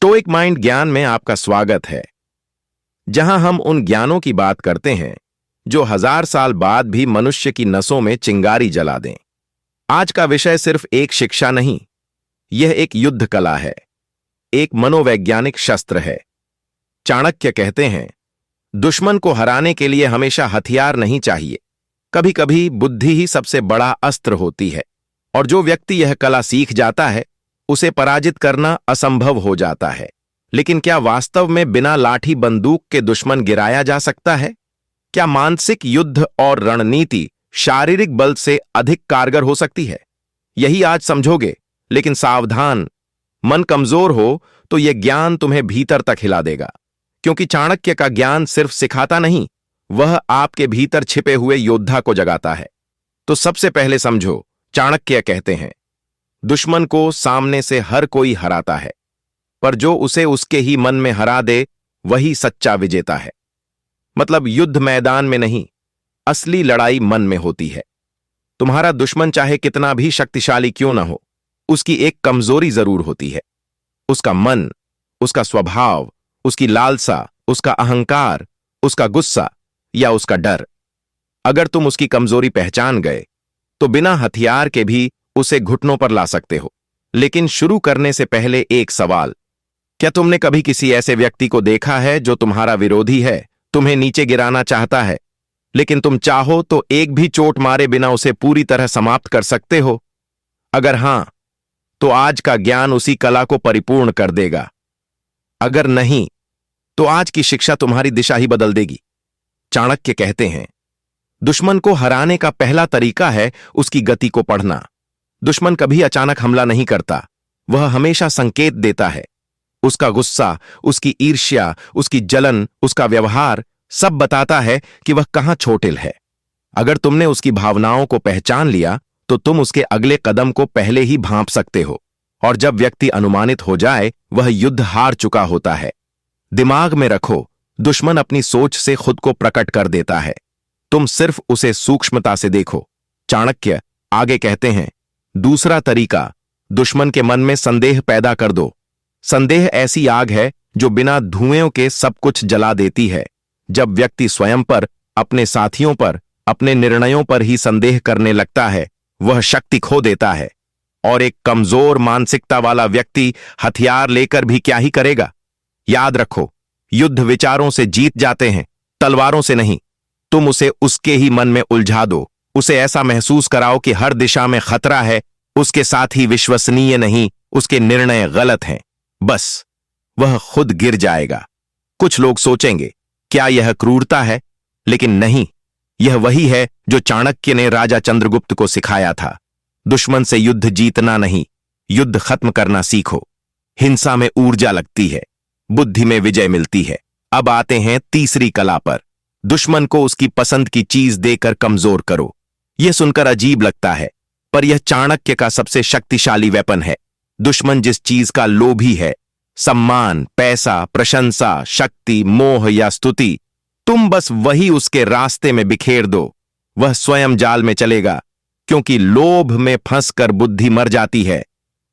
Stoic mind ज्ञान में आपका स्वागत है, जहां हम उन ज्ञानों की बात करते हैं जो 1000 साल बाद भी मनुष्य की नसों में चिंगारी जला दें। आज का विषय सिर्फ एक शिक्षा नहीं, यह एक युद्ध कला है, एक मनोवैज्ञानिक शस्त्र है। चाणक्य कहते हैं, दुश्मन को हराने के लिए हमेशा हथियार नहीं चाहिए, कभी कभी बुद्धि ही सबसे बड़ा अस्त्र होती है। और जो व्यक्ति यह कला सीख जाता है, उसे पराजित करना असंभव हो जाता है। लेकिन क्या वास्तव में बिना लाठी बंदूक के दुश्मन गिराया जा सकता है? क्या मानसिक युद्ध और रणनीति शारीरिक बल से अधिक कारगर हो सकती है? यही आज समझोगे, लेकिन सावधान, मन कमजोर हो तो यह ज्ञान तुम्हें भीतर तक हिला देगा। क्योंकि चाणक्य का ज्ञान सिर्फ सिखाता नहीं, वह आपके भीतर छिपे हुए योद्धा को जगाता है। तो सबसे पहले समझो, चाणक्य कहते हैं, दुश्मन को सामने से हर कोई हराता है, पर जो उसे उसके ही मन में हरा दे वही सच्चा विजेता है। मतलब युद्ध मैदान में नहीं, असली लड़ाई मन में होती है। तुम्हारा दुश्मन चाहे कितना भी शक्तिशाली क्यों ना हो, उसकी एक कमजोरी जरूर होती है। उसका मन, उसका स्वभाव, उसकी लालसा, उसका अहंकार, उसका गुस्सा या उसका डर। अगर तुम उसकी कमजोरी पहचान गए तो बिना हथियार के भी उसे घुटनों पर ला सकते हो। लेकिन शुरू करने से पहले एक सवाल, क्या तुमने कभी किसी ऐसे व्यक्ति को देखा है जो तुम्हारा विरोधी है, तुम्हें नीचे गिराना चाहता है, लेकिन तुम चाहो तो एक भी चोट मारे बिना उसे पूरी तरह समाप्त कर सकते हो? अगर हां, तो आज का ज्ञान उसी कला को परिपूर्ण कर देगा। अगर नहीं, तो आज की शिक्षा तुम्हारी दिशा ही बदल देगी। चाणक्य कहते हैं, दुश्मन को हराने का पहला तरीका है उसकी गति को पढ़ना। दुश्मन कभी अचानक हमला नहीं करता, वह हमेशा संकेत देता है। उसका गुस्सा, उसकी ईर्ष्या, उसकी जलन, उसका व्यवहार सब बताता है कि वह कहां चोटिल है। अगर तुमने उसकी भावनाओं को पहचान लिया तो तुम उसके अगले कदम को पहले ही भांप सकते हो। और जब व्यक्ति अनुमानित हो जाए, वह युद्ध हार चुका होता है। दिमाग में रखो, दुश्मन अपनी सोच से खुद को प्रकट कर देता है, तुम सिर्फ उसे सूक्ष्मता से देखो। चाणक्य आगे कहते हैं, दूसरा तरीका, दुश्मन के मन में संदेह पैदा कर दो। संदेह ऐसी आग है जो बिना धुएं के सब कुछ जला देती है। जब व्यक्ति स्वयं पर, अपने साथियों पर, अपने निर्णयों पर ही संदेह करने लगता है, वह शक्ति खो देता है। और एक कमजोर मानसिकता वाला व्यक्ति हथियार लेकर भी क्या ही करेगा? याद रखो, युद्ध विचारों से जीत जाते हैं, तलवारों से नहीं। तुम उसे उसके ही मन में उलझा दो, उसे ऐसा महसूस कराओ कि हर दिशा में खतरा है, उसके साथ ही विश्वसनीय नहीं, उसके निर्णय गलत हैं। बस वह खुद गिर जाएगा। कुछ लोग सोचेंगे, क्या यह क्रूरता है? लेकिन नहीं, यह वही है जो चाणक्य ने राजा चंद्रगुप्त को सिखाया था। दुश्मन से युद्ध जीतना नहीं, युद्ध खत्म करना सीखो। हिंसा में ऊर्जा लगती है, बुद्धि में विजय मिलती है। अब आते हैं तीसरी कला पर, दुश्मन को उसकी पसंद की चीज देकर कमजोर करो। यह सुनकर अजीब लगता है, पर यह चाणक्य का सबसे शक्तिशाली वेपन है। दुश्मन जिस चीज का लोभी है, सम्मान, पैसा, प्रशंसा, शक्ति, मोह या स्तुति, तुम बस वही उसके रास्ते में बिखेर दो। वह स्वयं जाल में चलेगा, क्योंकि लोभ में फंसकर बुद्धि मर जाती है।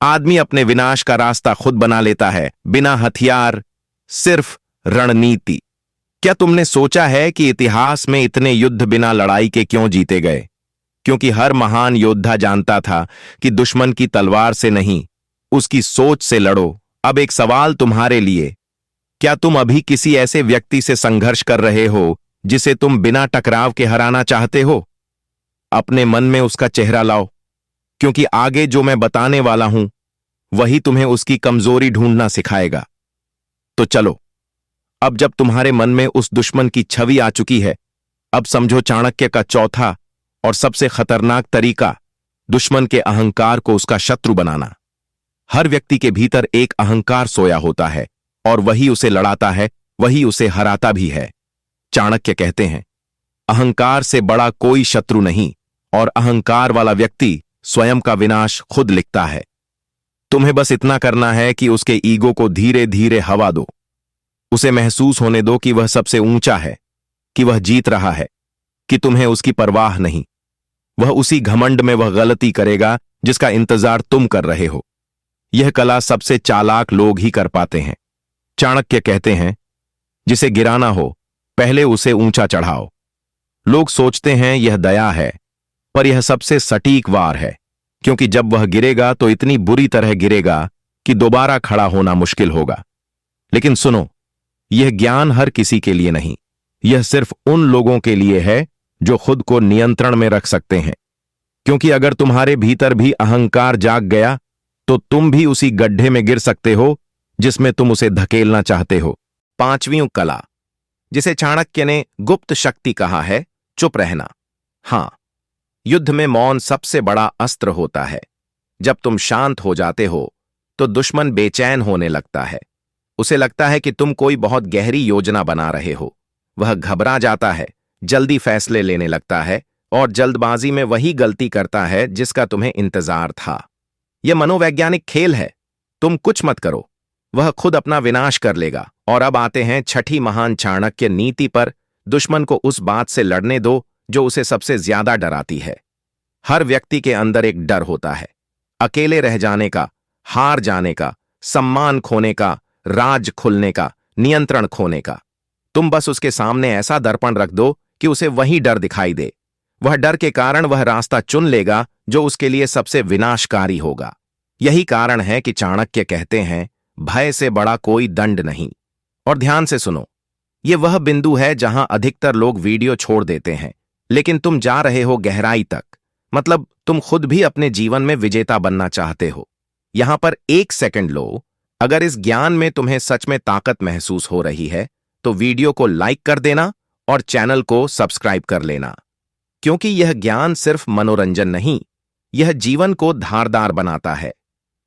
आदमी अपने विनाश का रास्ता खुद बना लेता है, बिना हथियार, सिर्फ रणनीति। क्या तुमने सोचा है कि इतिहास में इतने युद्ध बिना लड़ाई के क्यों जीते गए? क्योंकि हर महान योद्धा जानता था कि दुश्मन की तलवार से नहीं, उसकी सोच से लड़ो। अब एक सवाल तुम्हारे लिए, क्या तुम अभी किसी ऐसे व्यक्ति से संघर्ष कर रहे हो जिसे तुम बिना टकराव के हराना चाहते हो? अपने मन में उसका चेहरा लाओ, क्योंकि आगे जो मैं बताने वाला हूं वही तुम्हें उसकी कमजोरी ढूंढना सिखाएगा। तो चलो, अब जब तुम्हारे मन में उस दुश्मन की छवि आ चुकी है, अब समझो चाणक्य का चौथा और सबसे खतरनाक तरीका, दुश्मन के अहंकार को उसका शत्रु बनाना। हर व्यक्ति के भीतर एक अहंकार सोया होता है, और वही उसे लड़ाता है, वही उसे हराता भी है। चाणक्य कहते हैं, अहंकार से बड़ा कोई शत्रु नहीं, और अहंकार वाला व्यक्ति स्वयं का विनाश खुद लिखता है। तुम्हें बस इतना करना है कि उसके ईगो को धीरे धीरे हवा दो। उसे महसूस होने दो कि वह सबसे ऊंचा है, कि वह जीत रहा है, कि तुम्हें उसकी परवाह नहीं। वह उसी घमंड में वह गलती करेगा जिसका इंतजार तुम कर रहे हो। यह कला सबसे चालाक लोग ही कर पाते हैं। चाणक्य कहते हैं, जिसे गिराना हो पहले उसे ऊंचा चढ़ाओ। लोग सोचते हैं यह दया है, पर यह सबसे सटीक वार है, क्योंकि जब वह गिरेगा तो इतनी बुरी तरह गिरेगा कि दोबारा खड़ा होना मुश्किल होगा। लेकिन सुनो, यह ज्ञान हर किसी के लिए नहीं, यह सिर्फ उन लोगों के लिए है जो खुद को नियंत्रण में रख सकते हैं। क्योंकि अगर तुम्हारे भीतर भी अहंकार जाग गया तो तुम भी उसी गड्ढे में गिर सकते हो जिसमें तुम उसे धकेलना चाहते हो। पांचवीं कला, जिसे चाणक्य ने गुप्त शक्ति कहा है, चुप रहना। हां, युद्ध में मौन सबसे बड़ा अस्त्र होता है। जब तुम शांत हो जाते हो तो दुश्मन बेचैन होने लगता है। उसे लगता है कि तुम कोई बहुत गहरी योजना बना रहे हो। वह घबरा जाता है, जल्दी फैसले लेने लगता है और जल्दबाजी में वही गलती करता है जिसका तुम्हें इंतजार था। यह मनोवैज्ञानिक खेल है। तुम कुछ मत करो, वह खुद अपना विनाश कर लेगा। और अब आते हैं छठी महान चाणक्य नीति पर। दुश्मन को उस बात से लड़ने दो जो उसे सबसे ज्यादा डराती है। हर व्यक्ति के अंदर एक डर होता है, अकेले रह जाने का, हार जाने का, सम्मान खोने का, राज खुलने का, नियंत्रण खोने का। तुम बस उसके सामने ऐसा दर्पण रख दो कि उसे वही डर दिखाई दे। वह डर के कारण वह रास्ता चुन लेगा जो उसके लिए सबसे विनाशकारी होगा। यही कारण है कि चाणक्य कहते हैं, भय से बड़ा कोई दंड नहीं। और ध्यान से सुनो, यह वह बिंदु है जहां अधिकतर लोग वीडियो छोड़ देते हैं, लेकिन तुम जा रहे हो गहराई तक। मतलब तुम खुद भी अपने जीवन में विजेता बनना चाहते हो। यहां पर एक सेकंड लो। अगर इस ज्ञान में तुम्हें सच में ताकत महसूस हो रही है तो वीडियो को लाइक कर देना और चैनल को सब्सक्राइब कर लेना, क्योंकि यह ज्ञान सिर्फ मनोरंजन नहीं, यह जीवन को धारदार बनाता है।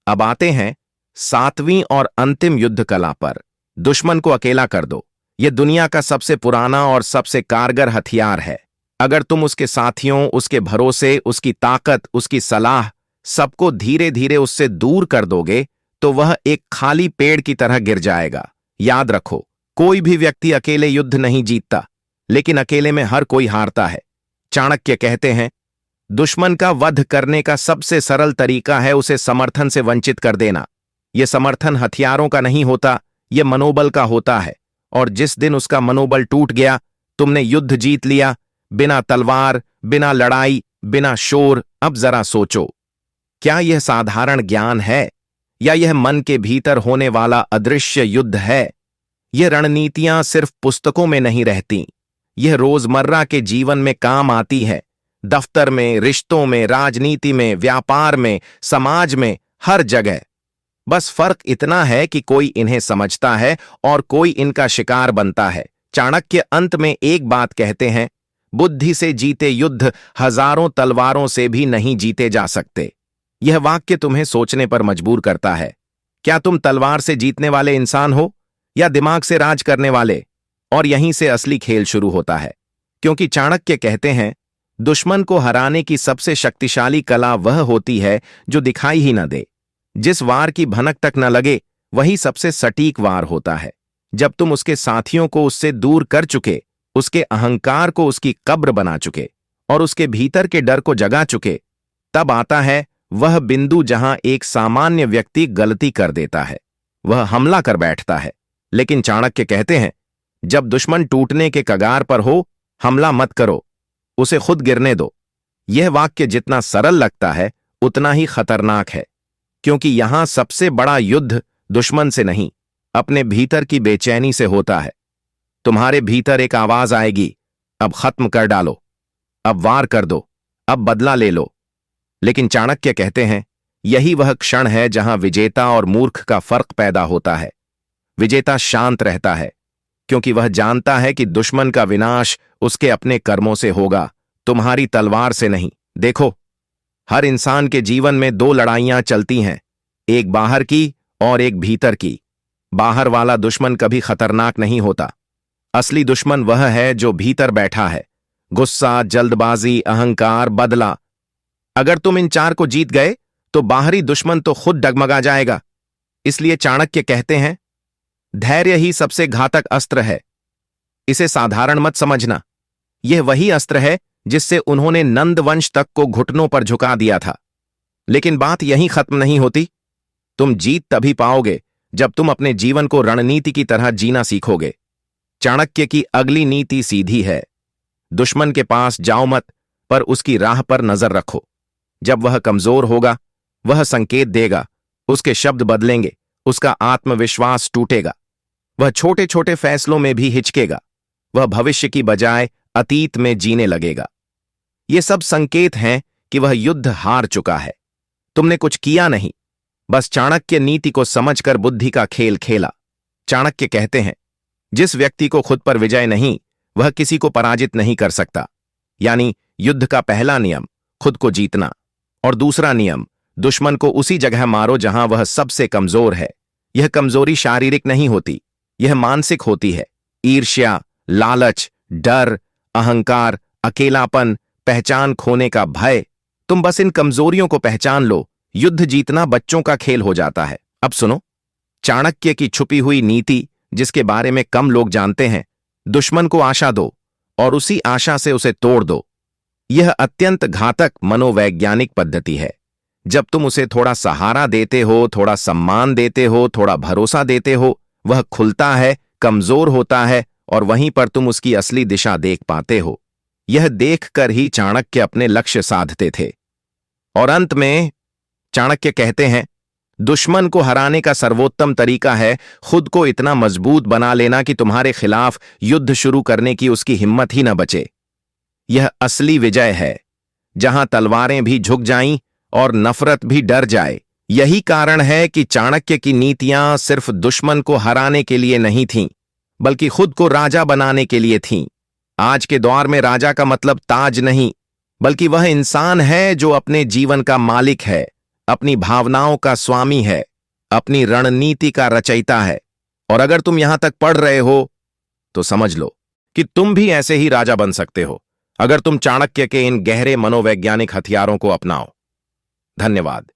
अब आते हैं सातवीं और अंतिम युद्ध कला पर। दुश्मन को अकेला कर दो। यह दुनिया का सबसे पुराना और सबसे कारगर हथियार है। अगर तुम उसके साथियों, उसके भरोसे, उसकी ताकत, उसकी सलाह, सबको धीरे धीरे उससे दूर कर दोगे तो वह एक खाली पेड़ की तरह गिर जाएगा। याद रखो, कोई भी व्यक्ति अकेले युद्ध नहीं जीतता, लेकिन अकेले में हर कोई हारता है। चाणक्य कहते हैं, दुश्मन का वध करने का सबसे सरल तरीका है उसे समर्थन से वंचित कर देना। यह समर्थन हथियारों का नहीं होता, यह मनोबल का होता है। और जिस दिन उसका मनोबल टूट गया, तुमने युद्ध जीत लिया। बिना तलवार, बिना लड़ाई, बिना शोर। अब जरा सोचो, क्या यह साधारण ज्ञान है या यह मन के भीतर होने वाला अदृश्य युद्ध है? यह रणनीतियां सिर्फ पुस्तकों में नहीं रहती, यह रोजमर्रा के जीवन में काम आती है। दफ्तर में, रिश्तों में, राजनीति में, व्यापार में, समाज में, हर जगह। बस फर्क इतना है कि कोई इन्हें समझता है और कोई इनका शिकार बनता है। चाणक्य अंत में एक बात कहते हैं, बुद्धि से जीते युद्ध हजारों तलवारों से भी नहीं जीते जा सकते। यह वाक्य तुम्हें सोचने पर मजबूर करता है। क्या तुम तलवार से जीतने वाले इंसान हो या दिमाग से राज करने वाले? और यहीं से असली खेल शुरू होता है, क्योंकि चाणक्य कहते हैं, दुश्मन को हराने की सबसे शक्तिशाली कला वह होती है जो दिखाई ही न दे। जिस वार की भनक तक न लगे, वही सबसे सटीक वार होता है। जब तुम उसके साथियों को उससे दूर कर चुके, उसके अहंकार को उसकी कब्र बना चुके और उसके भीतर के डर को जगा चुके, तब आता है वह बिंदु जहां एक सामान्य व्यक्ति गलती कर देता है। वह हमला कर बैठता है। लेकिन चाणक्य कहते हैं, जब दुश्मन टूटने के कगार पर हो, हमला मत करो, उसे खुद गिरने दो। यह वाक्य जितना सरल लगता है उतना ही खतरनाक है, क्योंकि यहां सबसे बड़ा युद्ध दुश्मन से नहीं, अपने भीतर की बेचैनी से होता है। तुम्हारे भीतर एक आवाज आएगी, अब खत्म कर डालो, अब वार कर दो, अब बदला ले लो। लेकिन चाणक्य कहते हैं, यही वह क्षण है जहां विजेता और मूर्ख का फर्क पैदा होता है। विजेता शांत रहता है, क्योंकि वह जानता है कि दुश्मन का विनाश उसके अपने कर्मों से होगा, तुम्हारी तलवार से नहीं। देखो, हर इंसान के जीवन में दो लड़ाइयां चलती हैं, एक बाहर की और एक भीतर की। बाहर वाला दुश्मन कभी खतरनाक नहीं होता। असली दुश्मन वह है जो भीतर बैठा है, गुस्सा, जल्दबाजी, अहंकार, बदला। अगर तुम इन चार को जीत गए तो बाहरी दुश्मन तो खुद डगमगा जाएगा। इसलिए चाणक्य कहते हैं, धैर्य ही सबसे घातक अस्त्र है। इसे साधारण मत समझना, यह वही अस्त्र है जिससे उन्होंने नंद वंश तक को घुटनों पर झुका दिया था। लेकिन बात यहीं खत्म नहीं होती। तुम जीत तभी पाओगे जब तुम अपने जीवन को रणनीति की तरह जीना सीखोगे। चाणक्य की अगली नीति सीधी है। दुश्मन के पास जाओ मत, पर उसकी राह पर नजर रखो। जब वह कमजोर होगा, वह संकेत देगा, उसके शब्द बदलेंगे, उसका आत्मविश्वास टूटेगा, वह छोटे छोटे फैसलों में भी हिचकेगा, वह भविष्य की बजाय अतीत में जीने लगेगा। ये सब संकेत हैं कि वह युद्ध हार चुका है। तुमने कुछ किया नहीं, बस चाणक्य नीति को समझकर बुद्धि का खेल खेला। चाणक्य कहते हैं, जिस व्यक्ति को खुद पर विजय नहीं, वह किसी को पराजित नहीं कर सकता। यानी युद्ध का पहला नियम खुद को जीतना, और दूसरा नियम दुश्मन को उसी जगह मारो जहां वह सबसे कमजोर है। यह कमजोरी शारीरिक नहीं होती, यह मानसिक होती है। ईर्ष्या, लालच, डर, अहंकार, अकेलापन, पहचान खोने का भय। तुम बस इन कमजोरियों को पहचान लो, युद्ध जीतना बच्चों का खेल हो जाता है। अब सुनो चाणक्य की छुपी हुई नीति, जिसके बारे में कम लोग जानते हैं। दुश्मन को आशा दो और उसी आशा से उसे तोड़ दो। यह अत्यंत घातक मनोवैज्ञानिक पद्धति है। जब तुम उसे थोड़ा सहारा देते हो, थोड़ा सम्मान देते हो, थोड़ा भरोसा देते हो, वह खुलता है, कमजोर होता है, और वहीं पर तुम उसकी असली दिशा देख पाते हो। यह देखकर ही चाणक्य अपने लक्ष्य साधते थे। और अंत में चाणक्य कहते हैं, दुश्मन को हराने का सर्वोत्तम तरीका है खुद को इतना मजबूत बना लेना कि तुम्हारे खिलाफ युद्ध शुरू करने की उसकी हिम्मत ही न बचे। यह असली विजय है, जहां तलवारें भी झुक जाईं और नफरत भी डर जाए। यही कारण है कि चाणक्य की नीतियां सिर्फ दुश्मन को हराने के लिए नहीं थीं, बल्कि खुद को राजा बनाने के लिए थीं। आज के दौर में राजा का मतलब ताज नहीं, बल्कि वह इंसान है जो अपने जीवन का मालिक है, अपनी भावनाओं का स्वामी है, अपनी रणनीति का रचयिता है। और अगर तुम यहां तक पढ़ रहे हो तो समझ लो कि तुम भी ऐसे ही राजा बन सकते हो, अगर तुम चाणक्य के इन गहरे मनोवैज्ञानिक हथियारों को अपनाओ। धन्यवाद।